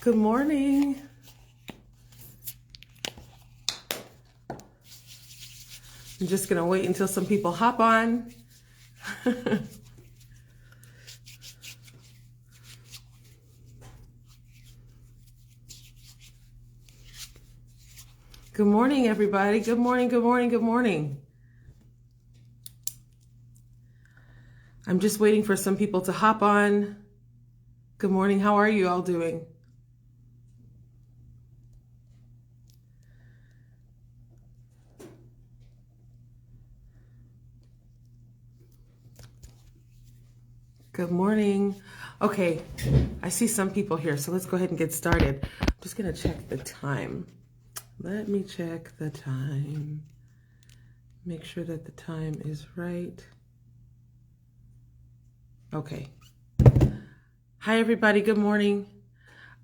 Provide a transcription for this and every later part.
Good morning. I'm just going to wait until some people hop on. Good morning, everybody. Good morning, good morning, good morning. I'm just waiting for some people to hop on. Good morning. How are you all doing? Good morning. Okay, I see some people here, so let's go ahead and get started. I'm just going to check the time. Let me check the time. Make sure that the time is right. Okay. Hi, everybody. Good morning.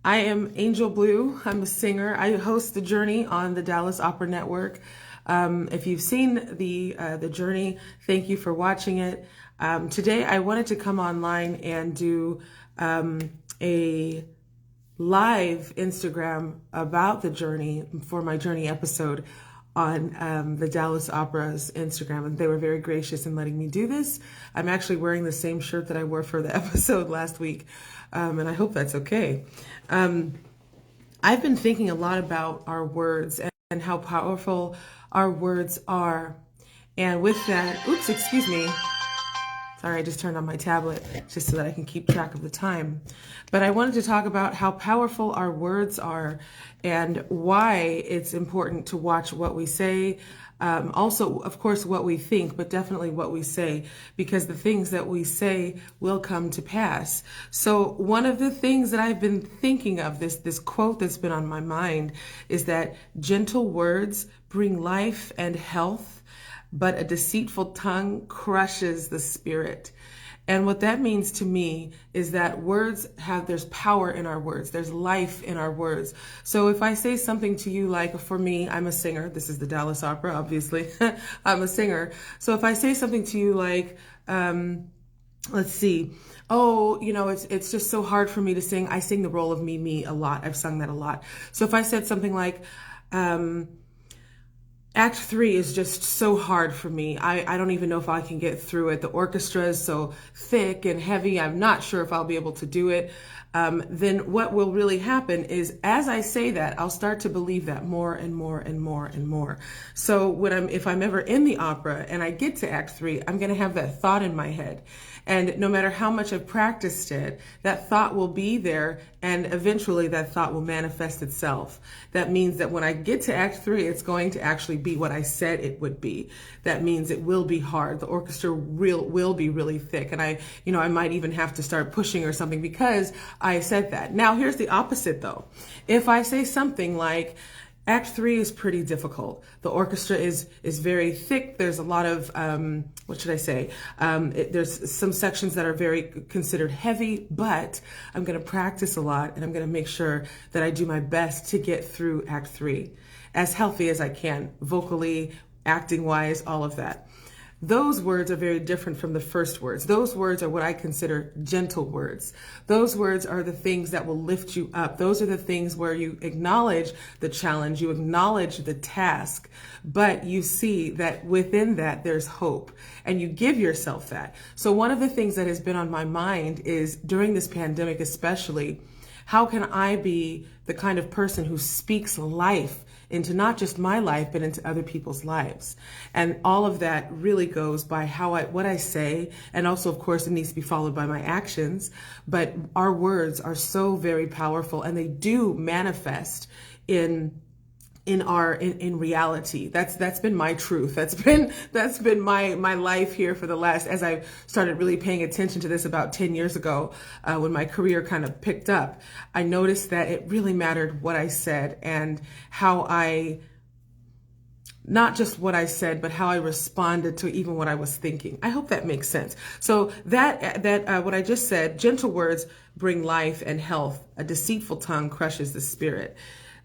I am Angel Blue. I'm a singer. I host The Journey on the Dallas Opera Network. If you've seen the Journey, thank you for watching it. Today, I wanted to come online and do a live Instagram about The Journey for my Journey episode on the Dallas Opera's Instagram, and they were very gracious in letting me do this. I'm actually wearing the same shirt that I wore for the episode last week, and I hope that's okay. I've been thinking a lot about our words and how powerful our words are. And with that, oops, excuse me. Sorry, I just turned on my tablet just so that I can keep track of the time. But I wanted to talk about how powerful our words are and why it's important to watch what we say. Also, of course, what we think, but definitely what we say, because the things that we say will come to pass. So one of the things that I've been thinking of, this quote that's been on my mind, is that gentle words bring life and health, but a deceitful tongue crushes the spirit. And what that means to me is that there's power in our words. There's life in our words. So if I say something to you like, for me, I'm a singer. This is the Dallas Opera, obviously. I'm a singer. So if I say something to you like, let's see, it's just so hard for me to sing. I sing the role of me a lot. I've sung that a lot. So if I said something like, Act 3 is just so hard for me. I don't even know if I can get through it. The orchestra is so thick and heavy. I'm not sure if I'll be able to do it. Then what will really happen is, as I say that, I'll start to believe that more and more and more and more. So if I'm ever in the opera and I get to Act 3, I'm going to have that thought in my head. And no matter how much I've practiced it, that thought will be there, and eventually that thought will manifest itself. That means that when I get to Act 3, it's going to actually be what I said it would be. That means it will be hard. The orchestra will be really thick, and I might even have to start pushing or something because I said that. Now, here's the opposite, though. If I say something like, Act 3 is pretty difficult. The orchestra is very thick. There's a lot of, there's some sections that are very considered heavy, but I'm going to practice a lot, and I'm going to make sure that I do my best to get through Act 3 as healthy as I can, vocally, acting-wise, all of that. Those words are very different from the first words. Those words are what I consider gentle words. Those words are the things that will lift you up. Those are the things where you acknowledge the challenge, you acknowledge the task, but you see that within that there's hope, and you give yourself that. So one of the things that has been on my mind is, during this pandemic especially, how can I be the kind of person who speaks life into not just my life, but into other people's lives? And all of that really goes by what I say. And also, of course, it needs to be followed by my actions. But our words are so very powerful, and they do manifest in reality. That's been my truth. That's been my life here for the last, as I started really paying attention to this about 10 years ago, when my career kind of picked up. I noticed that it really mattered what I said, and not just what I said, but how I responded to even what I was thinking. I hope that makes sense. So that what I just said, gentle words bring life and health. A deceitful tongue crushes the spirit.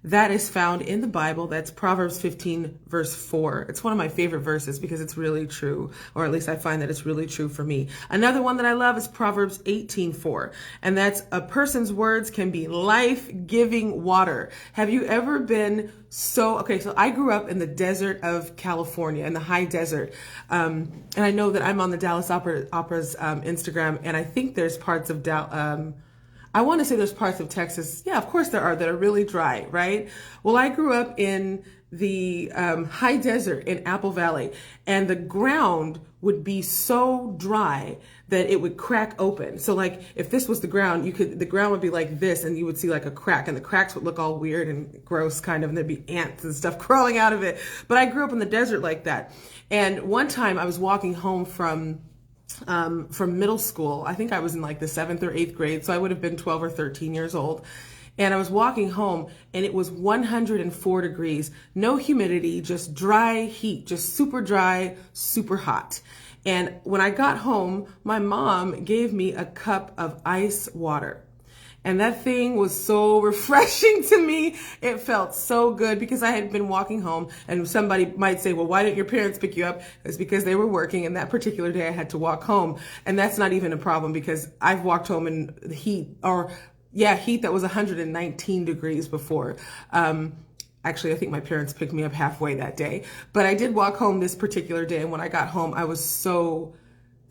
that is found in the Bible. That's Proverbs 15, verse 4. It's one of my favorite verses because it's really true, or at least I find that it's really true for me. Another one that I love is Proverbs 18:4, and that's a person's words can be life-giving water. Have you ever been so I grew up in the desert of California, in the high desert. And I know that I'm on the Dallas Opera's Instagram, and I think there's parts of I want to say there's parts of Texas. Yeah, of course there are, that are really dry, right? Well, I grew up in the high desert in Apple Valley, and the ground would be so dry that it would crack open. So like if this was the ground, the ground would be like this, and you would see like a crack, and the cracks would look all weird and gross kind of, and there'd be ants and stuff crawling out of it. But I grew up in the desert like that. And one time I was walking home from middle school. I think I was in like the 7th or 8th grade, so I would have been 12 or 13 years old. And I was walking home, and it was 104 degrees, no humidity, just dry heat, just super dry, super hot. And when I got home, my mom gave me a cup of ice water. And that thing was so refreshing to me. It felt so good because I had been walking home, and somebody might say, well, why didn't your parents pick you up? It's because they were working, and that particular day I had to walk home. And that's not even a problem because I've walked home in the heat that was 119 degrees before. Actually, I think my parents picked me up halfway that day, but I did walk home this particular day. And when I got home, I was so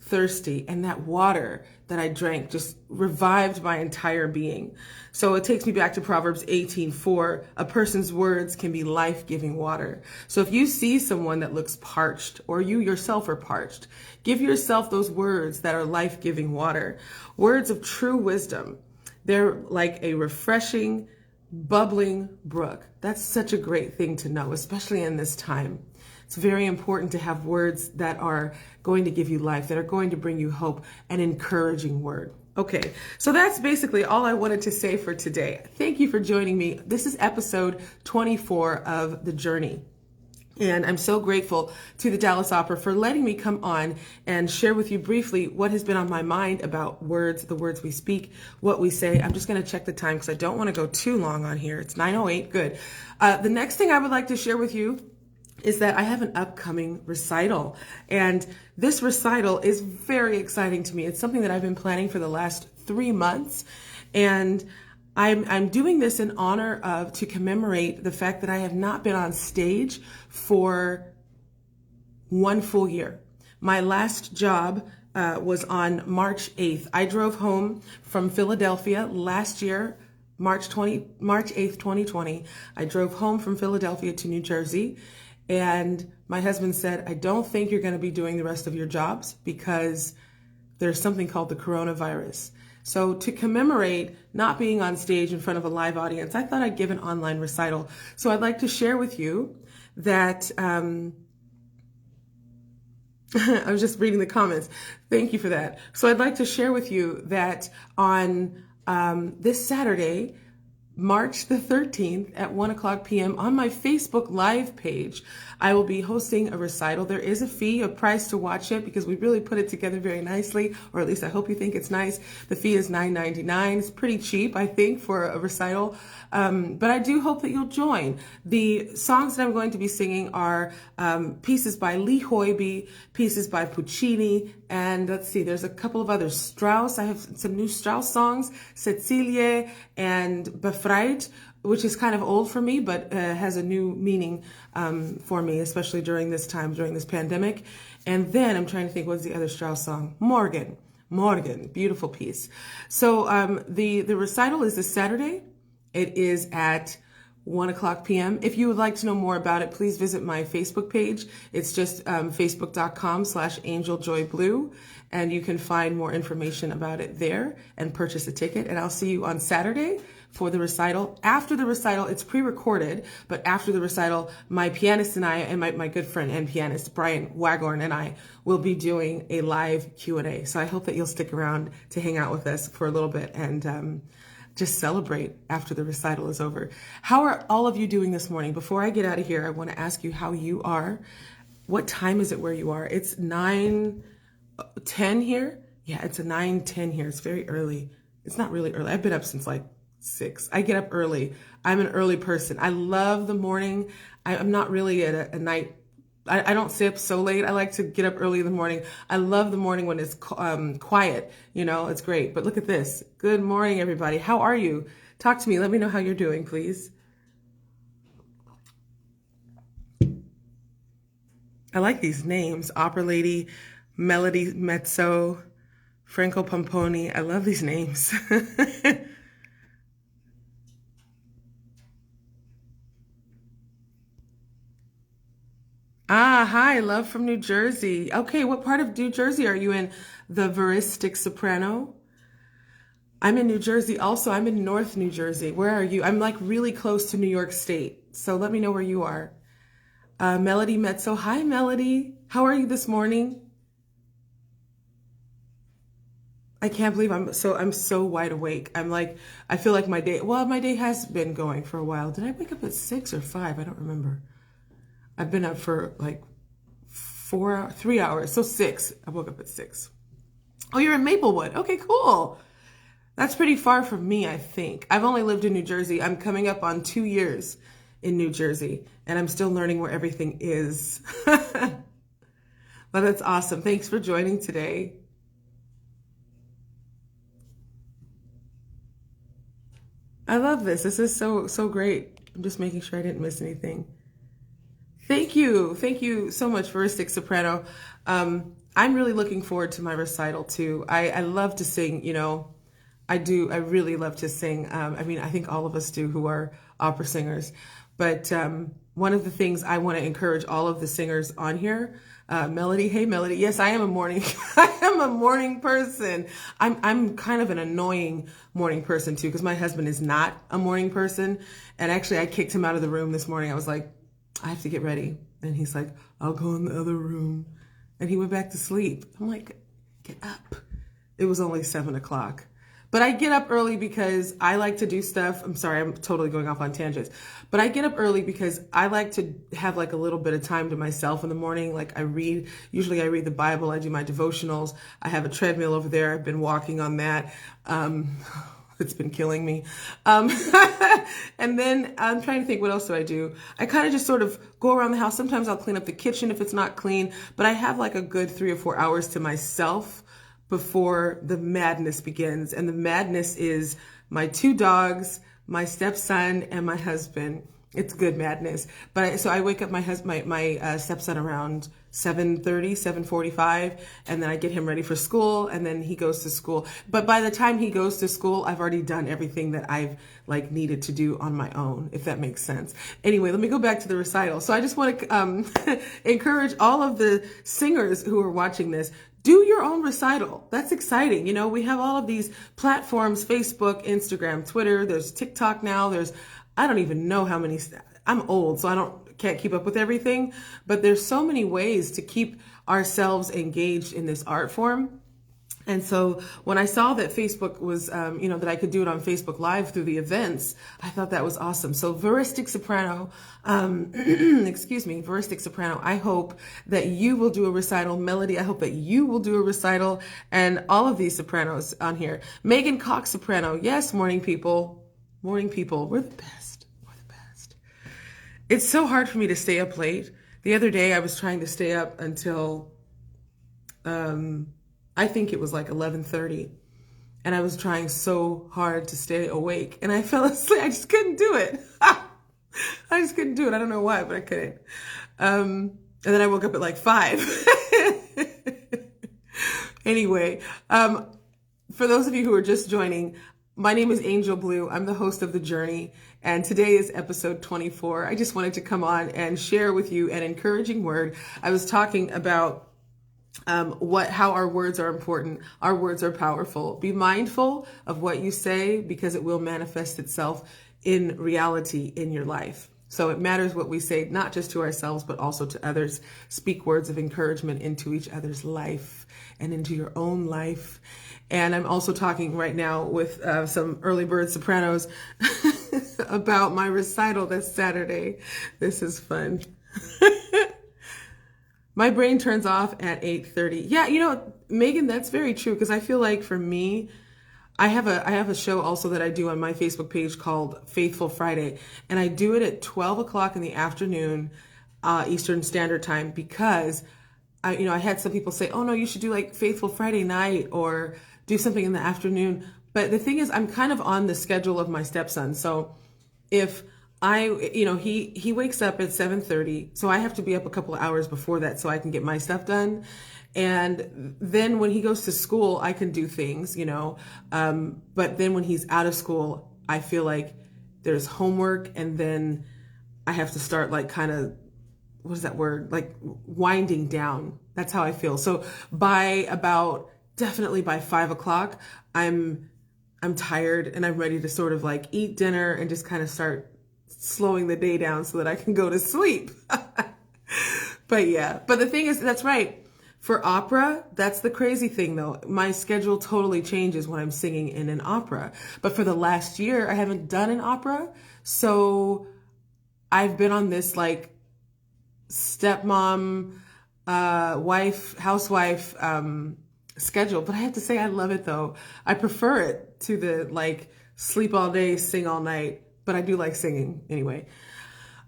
thirsty, and that water that I drank just revived my entire being. So it takes me back to Proverbs 18:4. A person's words can be life-giving water. So if you see someone that looks parched, or you yourself are parched, give yourself those words that are life-giving water. Words of true wisdom. They're like a refreshing, bubbling brook. That's such a great thing to know, especially in this time. It's very important to have words that are going to give you life, that are going to bring you hope, an encouraging word. Okay, so that's basically all I wanted to say for today. Thank you for joining me. This is episode 24 of The Journey. And I'm so grateful to the Dallas Opera for letting me come on and share with you briefly what has been on my mind about words, the words we speak, what we say. I'm just going to check the time because I don't want to go too long on here. It's 9:08. Good. The next thing I would like to share with you is that I have an upcoming recital. And this recital is very exciting to me. It's something that I've been planning for the last 3 months. And I'm doing this in honor of, to commemorate the fact that I have not been on stage for 1 full year. My last job was on March 8th. I drove home from Philadelphia last year, March 8th, 2020. I drove home from Philadelphia to New Jersey. And my husband said, I don't think you're going to be doing the rest of your jobs because there's something called the coronavirus. So to commemorate not being on stage in front of a live audience, I thought I'd give an online recital. So I'd like to share with you that, I was just reading the comments. Thank you for that. So I'd like to share with you that on this Saturday, March the 13th at 1:00 p.m. on my Facebook Live page, I will be hosting a recital. There is a fee, a price to watch it because we really put it together very nicely, or at least I hope you think it's nice. The fee is $9.99. It's pretty cheap, I think, for a recital. But I do hope that you'll join. The songs that I'm going to be singing are pieces by Lee Hoiby, pieces by Puccini, and let's see, there's a couple of others. Strauss, I have some new Strauss songs, Cecilie and Befreit, which is kind of old for me, but has a new meaning for me, especially during this time, during this pandemic. And then I'm trying to think, what's the other Strauss song? Morgen, beautiful piece. So the recital is this Saturday. It is at 1:00 p.m. If you would like to know more about it, please visit my Facebook page. It's just facebook.com/angeljoyblue, and you can find more information about it there and purchase a ticket. And I'll see you on Saturday for the recital. After the recital, it's pre-recorded, but after the recital, my pianist and I, and my good friend and pianist, Brian Wagorn, and I will be doing a live Q&A. So I hope that you'll stick around to hang out with us for a little bit and just celebrate after the recital is over. How are all of you doing this morning? Before I get out of here, I want to ask you how you are. What time is it where you are? It's 9:10 here. Yeah, it's a 9:10 here. It's very early. It's not really early. I've been up since like 6. I get up early. I'm an early person. I love the morning. I'm not really a night. I don't stay up so late. I like to get up early in the morning. I love the morning when it's quiet. It's great. But look at this. Good morning, everybody. How are you? Talk to me. Let me know how you're doing, please. I like these names. Opera Lady, Melody Mezzo, Franco Pomponi. I love these names. Hi, love from New Jersey. Okay, what part of New Jersey are you in? The veristic soprano? I'm in New Jersey also. I'm in North New Jersey. Where are you? I'm like really close to New York State. So let me know where you are. Melody Mezzo. Hi, Melody. How are you this morning? I can't believe I'm so wide awake. I feel like my day has been going for a while. Did I wake up at 6 or 5? I don't remember. I've been up for like 3 hours. So 6. I woke up at 6. Oh, you're in Maplewood. Okay, cool. That's pretty far from me, I think. I've only lived in New Jersey. I'm coming up on 2 years in New Jersey, and I'm still learning where everything is. But that's awesome. Thanks for joining today. I love this. This is so great. I'm just making sure I didn't miss anything. Thank you. Thank you so much, Veristic Soprano. I'm really looking forward to my recital too. I love to sing, I do. I really love to sing. I think all of us do who are opera singers. But one of the things I want to encourage all of the singers on here, Melody, hey Melody, yes, I am a morning, I am a morning person. I'm kind of an annoying morning person too, because my husband is not a morning person. And actually, I kicked him out of the room this morning. I was like, I have to get ready. And he's like, I'll go in the other room. And he went back to sleep. I'm like, get up. It was only 7 o'clock. But I get up early because I like to do stuff. I'm sorry, I'm totally going off on tangents. But I get up early because I like to have like a little bit of time to myself in the morning. Like usually I read the Bible, I do my devotionals. I have a treadmill over there. I've been walking on that. It's been killing me. And then I'm trying to think, what else do I do? I kind of just sort of go around the house. Sometimes I'll clean up the kitchen if it's not clean, but I have like a good 3 or 4 hours to myself before the madness begins. And the madness is my 2 dogs, my stepson, and my husband. It's good madness. So I wake up my stepson around 7:30, 7:45, and then I get him ready for school, and then he goes to school. But by the time he goes to school, I've already done everything that I've needed to do on my own, if that makes sense. Anyway, let me go back to the recital. So I just want to encourage all of the singers who are watching this. Do your own recital. That's exciting. We have all of these platforms, Facebook, Instagram, Twitter. There's TikTok now. I don't even know how many. I'm old, so can't keep up with everything. But there's so many ways to keep ourselves engaged in this art form. And so when I saw that Facebook was, that I could do it on Facebook Live through the events, I thought that was awesome. So Veristic Soprano, Veristic Soprano, I hope that you will do a recital. Melody, I hope that you will do a recital, and all of these sopranos on here. Megan Cox Soprano, yes, morning people, we're the best. We're the best. It's so hard for me to stay up late. The other day I was trying to stay up until, I think it was like 11:30, and I was trying so hard to stay awake, and I fell asleep. I just couldn't do it. I just couldn't do it. I don't know why, but I couldn't. And then I woke up at like 5. Anyway, for those of you who are just joining, my name is Angel Blue. I'm the host of The Journey, and today is episode 24. I just wanted to come on and share with you an encouraging word. I was talking about how our words are important. Our words are powerful. Be mindful of what you say, because it will manifest itself in reality in your life. So it matters what we say, not just to ourselves, but also to others. Speak words of encouragement into each other's life and into your own life. And I'm also talking right now with some early bird sopranos about my recital this Saturday. This is fun. My brain turns off at 8:30. Yeah, Megan, that's very true, because I feel like for me, I have a show also that I do on my Facebook page called Faithful Friday, and I do it at 12 o'clock in the afternoon, Eastern Standard Time, because I had some people say, "Oh no, you should do like Faithful Friday night or do something in the afternoon." But the thing is, I'm kind of on the schedule of my stepson, so if he wakes up at 7:30, so I have to be up a couple of hours before that so I can get my stuff done. And then when he goes to school, I can do things, but then when he's out of school, I feel like there's homework, and then I have to start like kind of, what is that word? Like winding down. That's how I feel. So definitely by 5 o'clock, I'm tired and I'm ready to sort of like eat dinner and just kind of start slowing the day down so that I can go to sleep. But yeah, but the thing is, that's right. For opera, that's the crazy thing though. My schedule totally changes when I'm singing in an opera. But for the last year, I haven't done an opera. So I've been on this like stepmom, housewife, schedule. But I have to say, I love it though. I prefer it to the like sleep all day, sing all night. But I do like singing anyway.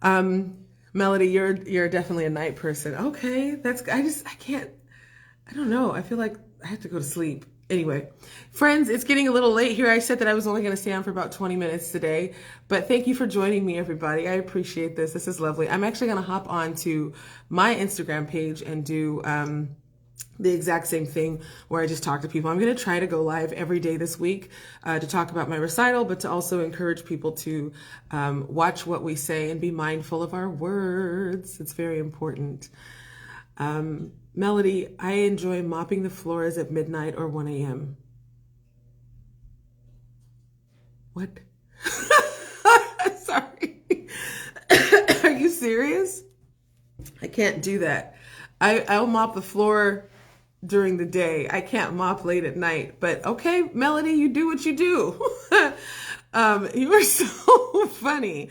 Melody, you're definitely a night person. Okay, I can't. I don't know. I feel like I have to go to sleep. Anyway, friends, it's getting a little late here. I said that I was only going to stay on for about 20 minutes today, but thank you for joining me, everybody. I appreciate this. This is lovely. I'm actually going to hop on to my Instagram page and do the exact same thing where I just talk to people. I'm going to try to go live every day this week to talk about my recital, but to also encourage people to watch what we say and be mindful of our words. It's very important. Melody, I enjoy mopping the floors at midnight or 1 a.m. What? Sorry. Are you serious? I can't do that. I'll mop the floor during the day. I can't mop late at night. But okay, Melody, you do what you do. You are so funny.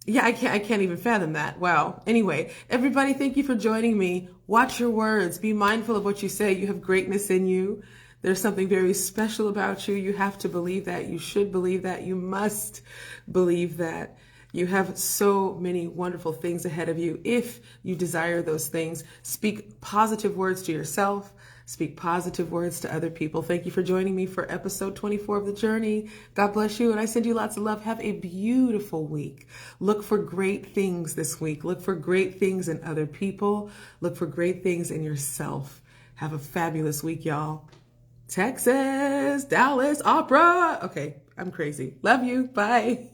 Yeah, I can't even fathom that. Wow. Anyway, everybody, thank you for joining me. Watch your words. Be mindful of what you say. You have greatness in you. There's something very special about you. You have to believe that. You should believe that. You must believe that. You have so many wonderful things ahead of you. If you desire those things, speak positive words to yourself. Speak positive words to other people. Thank you for joining me for episode 24 of The Journey. God bless you, and I send you lots of love. Have a beautiful week. Look for great things this week. Look for great things in other people. Look for great things in yourself. Have a fabulous week, y'all. Texas, Dallas, opera. Okay, I'm crazy. Love you. Bye.